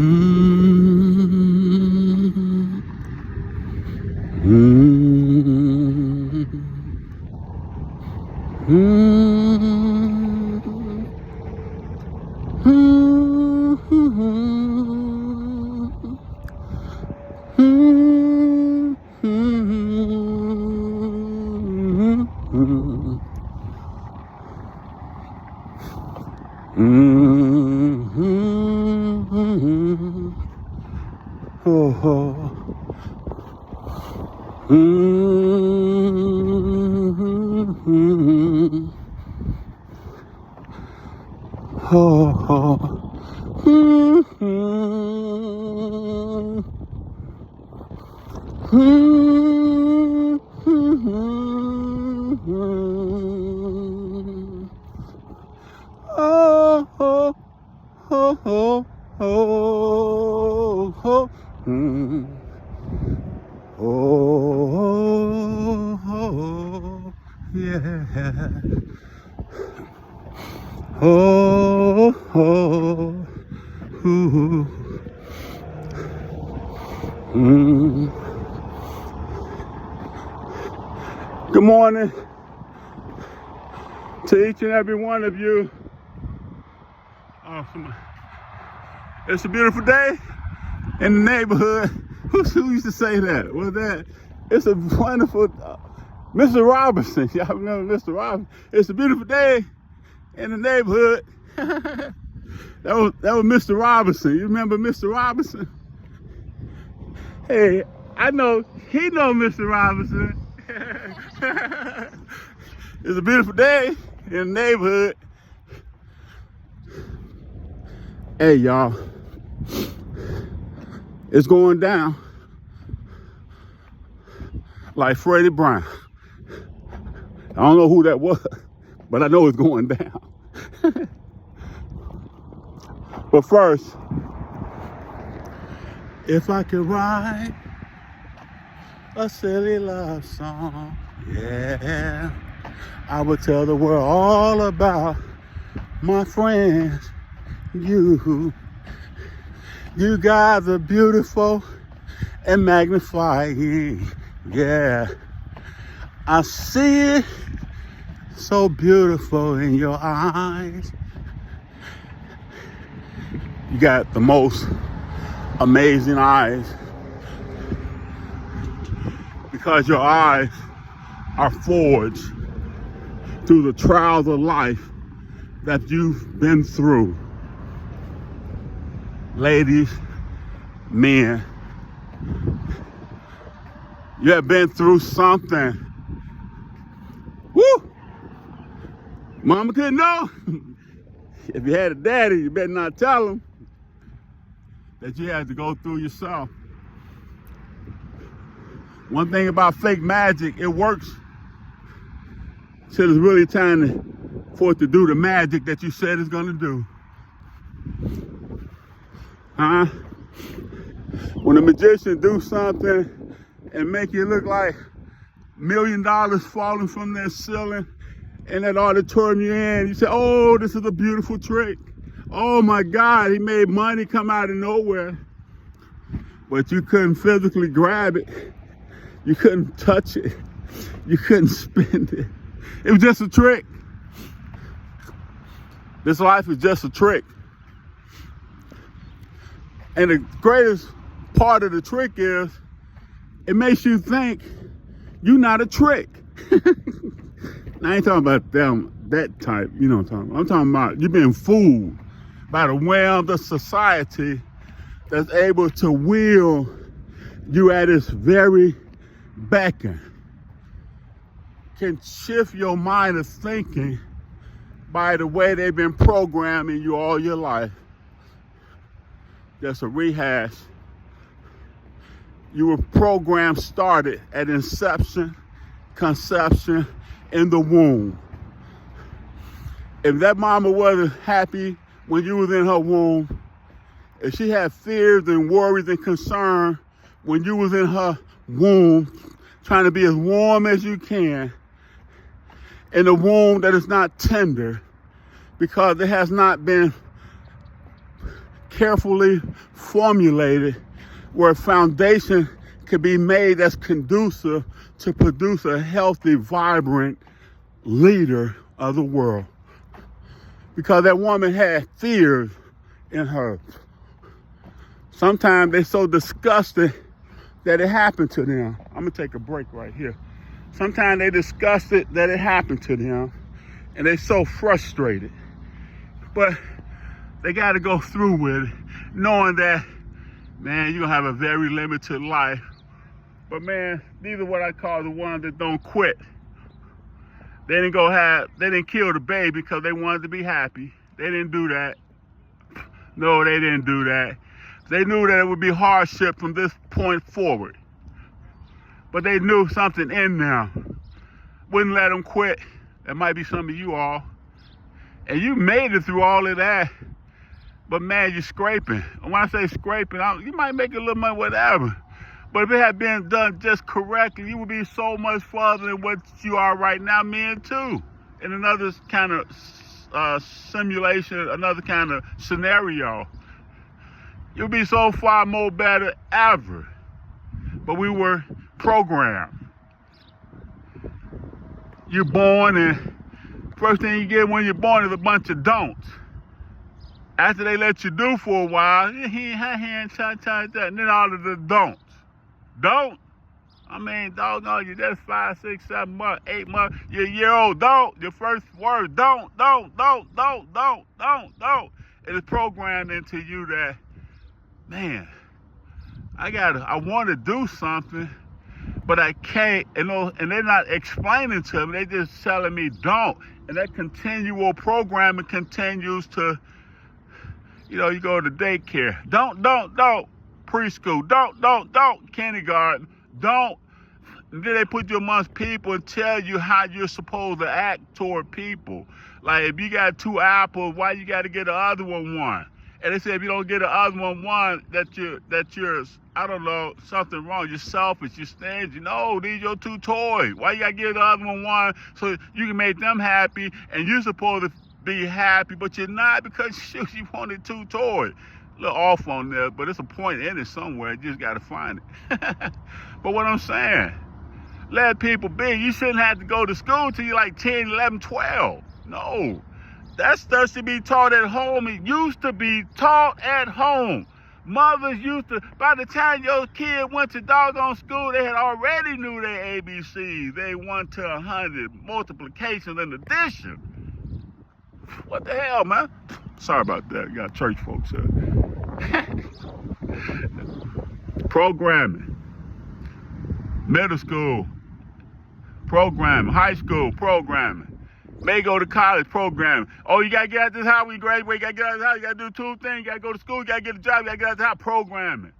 Good morning to each and every one of you. It's a beautiful day in the neighborhood. Who used to say that? Was that? It's a wonderful, Mr. Robinson. Y'all remember Mr. Robinson? It's a beautiful day in the neighborhood. That was Mr. Robinson. You remember Mr. Robinson? Hey, I know he know Mr. Robinson. It's a beautiful day in the neighborhood. Hey, y'all. It's going down like Freddie Brown. I don't know who that was, but I know it's going down. But first, if I could write a silly love song, yeah, I would tell the world all about my friends. You guys are beautiful and magnifying, yeah. I see it so beautiful in your eyes. You got the most amazing eyes because your eyes are forged through the trials of life that you've been through. Ladies, men, you have been through something. Woo! Mama couldn't know. If you had a daddy, you better not tell him that you had to go through yourself. One thing about fake magic, it works till it's really time for it to do the magic that you said it's gonna do. Huh? When a magician do something and make it look like $1 million falling from their ceiling in that auditorium you're in, you say, oh, this is a beautiful trick. Oh my God, he made money come out of nowhere. But you couldn't physically grab it. You couldn't touch it. You couldn't spend it. It was just a trick. This life is just a trick. And the greatest part of the trick is it makes you think you're not a trick. I ain't talking about that type, you know what I'm talking about. I'm talking about you being fooled by the realm of society that's able to wheel you at its very beckon. Can shift your mind of thinking by the way they've been programming you all your life. Just a rehash. You were programmed started at inception, conception, in the womb. If that mama wasn't happy when you was in her womb, if she had fears and worries and concern when you was in her womb, trying to be as warm as you can, in a womb that is not tender, because it has not been carefully formulated where a foundation could be made that's conducive to produce a healthy, vibrant leader of the world. Because that woman had fears in her. Sometimes they're so disgusted that it happened to them. I'm gonna take a break right here. Sometimes they disgusted that it happened to them, and they're so frustrated. But they gotta go through with it, knowing that, man, you're gonna have a very limited life. But man, these are what I call the ones that don't quit. They didn't kill the baby because they wanted to be happy. They didn't do that. No, they didn't do that. They knew that it would be hardship from this point forward. But they knew something in them wouldn't let them quit. That might be some of you all. And you made it through all of that. But man, you're scraping. And when I say scraping, you might make a little money, whatever. But if it had been done just correctly, you would be so much farther than what you are right now, men too. In another kind of simulation, another kind of scenario. You'll be so far more better ever. But we were programmed. You're born, and first thing you get when you're born is a bunch of don'ts. After they let you do for a while, and then all of the don'ts. Don't. I mean, doggone, you're just 5, 6, 7 months, 8 months, you're a year old. Don't. Your first word, don't. It is programmed into you that, man, I want to do something, but I can't. And they're not explaining to me. They're just telling me don't. And that continual programming continues to, you go to daycare. Don't. Preschool. Don't. Kindergarten. Don't. And then they put you amongst people and tell you how you're supposed to act toward people. Like, if you got 2 apples, why you got to get the other one? And they say if you don't get the other one, that you're, I don't know, something wrong. You're selfish. You're stingy. No, these are your 2 toys. Why you got to give the other one so you can make them happy, and you're supposed to be happy, but you're not because shoot, you wanted 2 toys. A little off on there, but it's a point in it somewhere. You just got to find it. But what I'm saying, let people be. You shouldn't have to go to school till you're like 10, 11, 12. No. That stuff should be taught at home. It used to be taught at home. Mothers used to, by the time your kid went to doggone school, they had already knew their ABCs. They 1 to 100, multiplication and addition. What the hell, man? Sorry about that. You got church folks here. Programming. Middle school. Programming. High school. Programming. May go to college. Programming. Oh, you got to get out this house when you graduate. You got to get out this house. You got to do 2 things. You got to go to school. You got to get a job. You got to get out this house. Programming.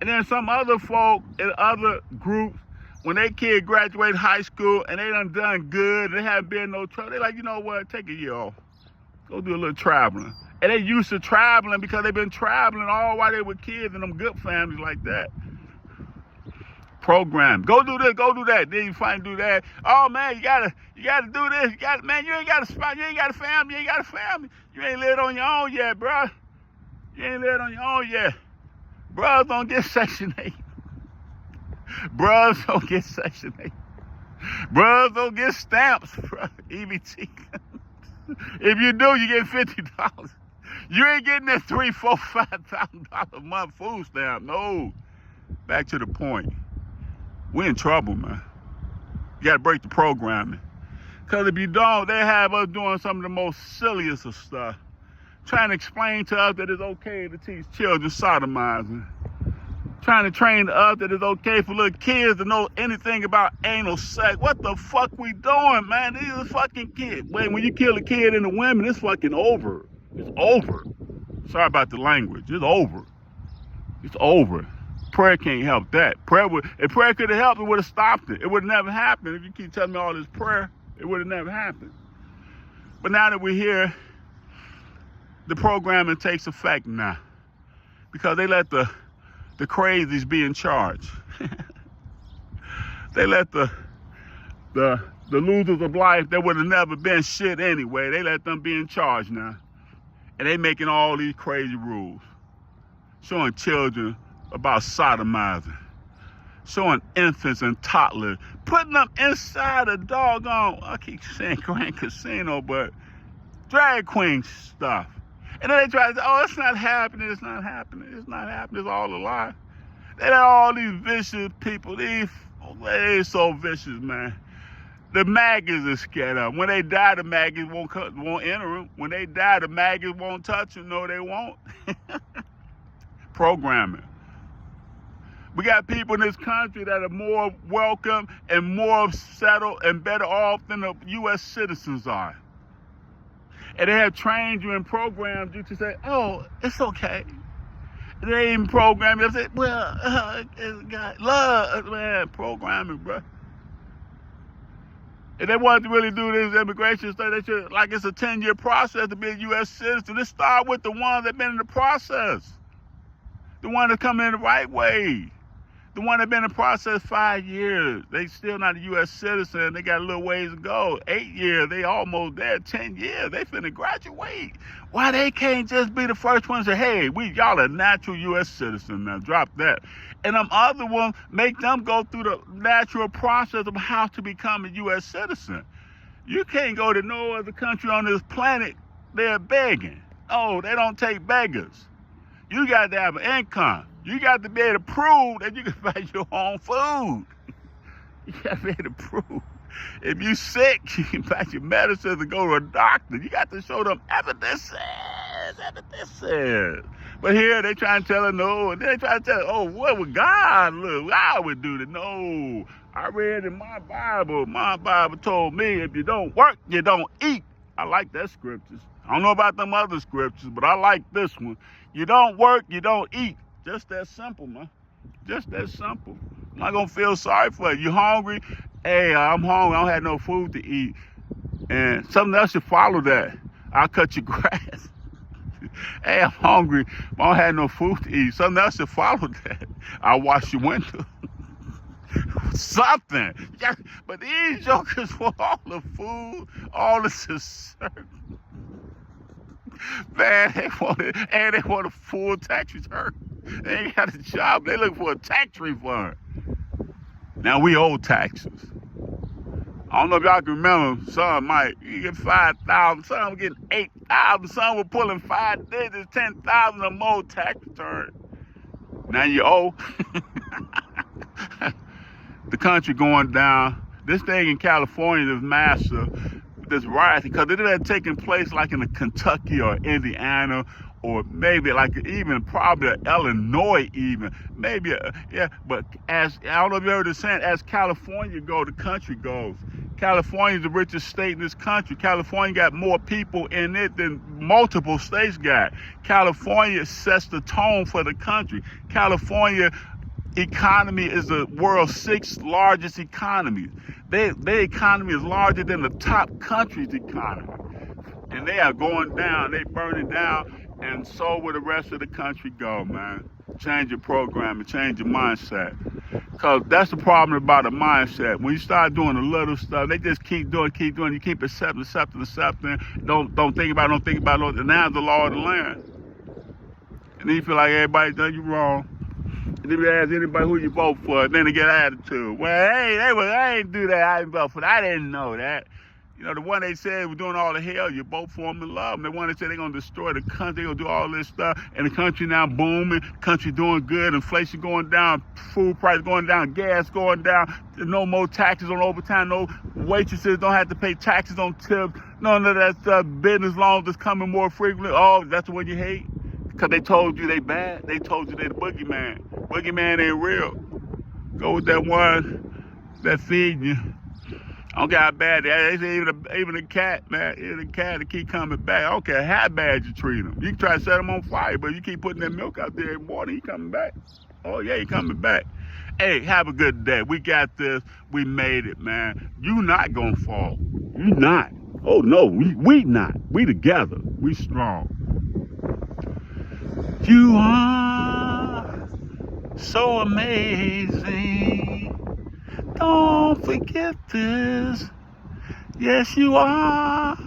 And then some other folk in other groups, when their kid graduate high school and they done good, they haven't been no trouble, they like, you know what, take a year off. Go do a little traveling. And they used to traveling because they've been traveling all while they were kids in them good families like that. Program. Go do this, go do that. Then you finally do that. Oh man, you gotta do this. Man, you ain't got a spot, you ain't got a family, You ain't lived on your own yet, bro. You ain't lived on your own yet. Bros don't get Section 8. Bros don't get Section 8. Bros don't get stamps, bro. EBT. If you do, you get $50. You ain't getting that $3,000, $4,000, $5,000 a month food stamp. No. Back to the point. We're in trouble, man. You got to break the programming. Because if you don't, they have us doing some of the most silliest of stuff. Trying to explain to us that it's okay to teach children sodomizing. Trying to train us that it's okay for little kids to know anything about anal sex. What the fuck we doing, man? These are fucking kids. Wait, when you kill a kid and a woman, it's fucking over. It's over. Sorry about the language. It's over. It's over. Prayer can't help that. If prayer could have helped, it would have stopped it. It would have never happened. If you keep telling me all this prayer, it would have never happened. But now that we're here, the programming takes effect now. Because they let the crazies be in charge. They let the losers of life that would have never been shit anyway, they let them be in charge now. And they making all these crazy rules. Showing children about sodomizing. Showing infants and toddlers. Putting them inside a doggone, I keep saying Grand Casino, but drag queen stuff. And then they try to say, oh, it's not happening, it's not happening, it's not happening, it's all a lie. They let all these vicious people, they so vicious, man. The maggots are scared of them. When they die, the maggots won't enter them. When they die, the maggots won't touch them. No, they won't. Programming. We got people in this country that are more welcome and more settled and better off than the U.S. citizens are. And they have trained you and programmed you to say, oh, it's okay. They even program you to say, well, it's got love, man, programming, bro. If they wanted to really do this immigration stuff, they should, like it's a 10-year process to be a U.S. citizen. Let's start with the ones that been in the process. The one that come in the right way. The one that been in the process 5 years. They still not a U.S. citizen. They got a little ways to go. 8 years, they almost there. 10 years, they finna graduate. Why they can't just be the first ones to say, hey, y'all a natural U.S. citizen now, drop that. And them other ones, make them go through the natural process of how to become a U.S. citizen. You can't go to no other country on this planet, they're begging. Oh, they don't take beggars. You got to have an income. You got to be able to prove that you can buy your own food. You got to be able to prove. If you sick, you can buy your medicine and go to a doctor. You got to show them evidences. But here they try to tell her no, and then they try to tell her, oh, what would God look? God would do that. No, I read in my Bible told me if you don't work, you don't eat. I like that scriptures. I don't know about them other scriptures, but I like this one. You don't work, you don't eat. Just that simple, man. Just that simple. I'm not going to feel sorry for you. You hungry? Hey, I'm hungry. I don't have no food to eat. And something else should follow that. I'll cut your grass. Hey, I'm hungry. I don't have no food to eat. Something else should follow that. I'll wash your window. Something. Yeah, but these jokers want all the food, all the dessert. Man, they want a full tax return. They ain't got a job. They look for a tax refund. Now we owe taxes. I don't know if y'all can remember. Some might you get 5,000. Some getting 8,000. Some were pulling 5 digits, 10,000 or more tax return. Now you owe. The country going down. This thing in California is massive. This riot, because it had taken place like in Kentucky or Indiana, or maybe like even probably Illinois even, maybe, yeah, but as, I don't know if you heard the saying, as California goes, the country goes. California is the richest state in this country. California got more people in it than multiple states got. California sets the tone for the country. California economy is the world's 6th largest economy. Their economy is larger than the top country's economy. And they are going down, they burning down, and so will the rest of the country go, man. Change your program and change your mindset. Because that's the problem about a mindset. When you start doing the little stuff, they just keep doing, you keep accepting. Don't think about it, and now the law of the land. And then you feel like everybody's done you wrong. And if you ask anybody who you vote for, then they get attitude. Well, hey, I ain't do that. I didn't vote for that. I didn't know that. You know, the one they said was doing all the hell, you vote for them and love them. The one that said they're going to destroy the country, they're going to do all this stuff, and the country now booming, country doing good, inflation going down, food price going down, gas going down, no more taxes on overtime, no waitresses don't have to pay taxes on tips, none of that stuff, business loans is coming more frequently. Oh, that's the one you hate? Because they told you they bad. They told you they the boogeyman. Boogeyman ain't real. Go with that one that feeding you. I don't care how bad they are. They say even a cat, man, even a cat that keep coming back. I don't care how bad you treat him. You can try to set him on fire, but you keep putting that milk out there every morning, he coming back. Oh, yeah, he coming back. Hey, have a good day. We got this. We made it, man. You not gonna fall. You not. Oh, no, we not. We together. We strong. You are so amazing. Don't forget this. Yes, you are.